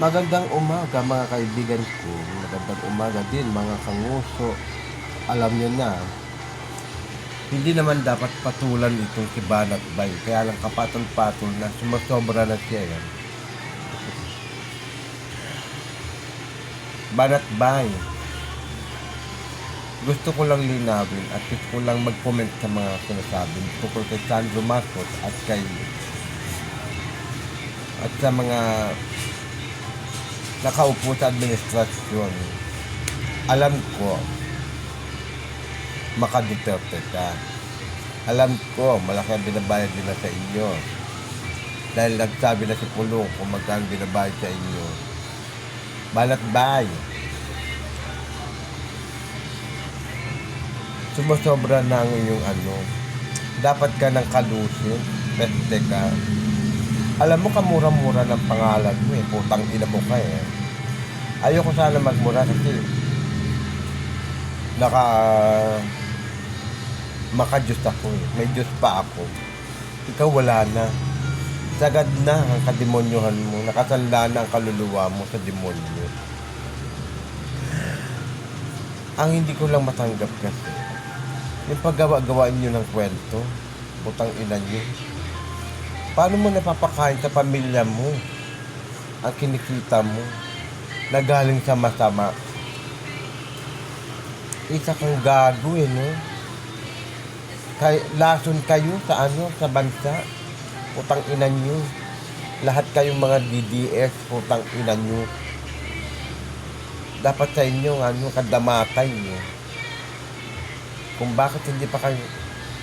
Magandang umaga mga kaibigan ko. Magandang umaga din mga kanguso. Alam niyo na, hindi naman dapat patulan itong si Banat Bay. Kaya lang kapatol-patol na, sumasobra na siya yan. Banat Bay, gusto ko lang linawin at gusto ko lang mag-comment sa mga sinasabi tungkol kay Sandro Marcos at sa mga nakaupo sa administrasyon. Alam ko, maka-Duterte ka. Alam ko, malaki ang binabayad nila sa inyo. Dahil nagsabi na si Pulong kung magkano binabayad sa inyo. Banat Bay, sumusobra na ang inyong dapat ka ng kalusin, peste ka. Alam mo, kamura-mura ng pangalan mo eh, putang ina mo ka eh. Ayoko sana magmura kasi maka-Diyos ako eh. May Diyos pa ako. Ikaw wala na. Sagad na ang kademonyohan mo. Nakasanla na ang kaluluwa mo sa demonyo. Ang hindi ko lang matanggap kasi, yung paggawa-gawaan nyo ng kwento, putang ina nyo. Paano mo napapakain sa pamilya mo ang kinikita mo na galing sa masama? Isa kang gago eh, no? Lason kayo sa bansa. Putang ina nyo. Lahat kayong mga DDS, putang ina nyo. Dapat sa inyo, kadamatay nyo. Kung bakit hindi pa kayo...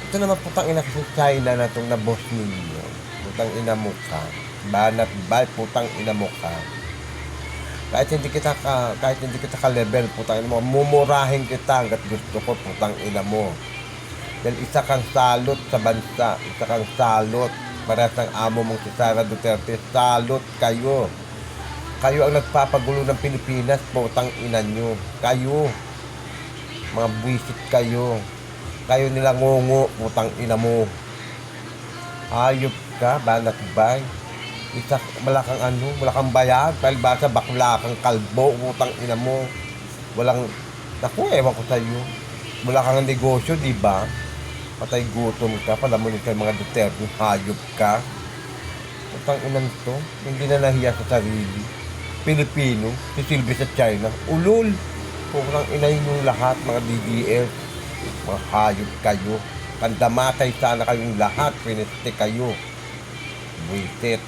Ito naman putang ina kasi China na itong na-boss ninyo. Putang ina mo ka. Banat Bay, putang ina mo ka. Kahit hindi kita ka-level, putang ina mo, mumurahin kita hanggat gusto ko, putang ina mo. Dahil isa kang salot sa bansa, isa kang salot. Parehas ng amo mong si Sara Duterte, salot kayo. Kayo ang nagpapagulo ng Pilipinas, putang ina nyo. Kayo, mga buwisit kayo. Kayo nila ngungo, putang ina mo. Hayop ka, Banat Bay. Isa, wala kang bayad, dahil basta bakla kang kalbo, putang ina mo. Walang, naku, ewan ko sa'yo. Wala kang negosyo, di ba? Patay gutom ka, palamunin ka mga Duterte, hayop ka. Putang inan to, hindi na nahiya sa sarili. Pilipino, sisilbi sa China, ulol. Putang inayin yung lahat, mga DDS. Mga hayop kayo. Pandamatay sana kayong lahat, piniste kayo. Buisit.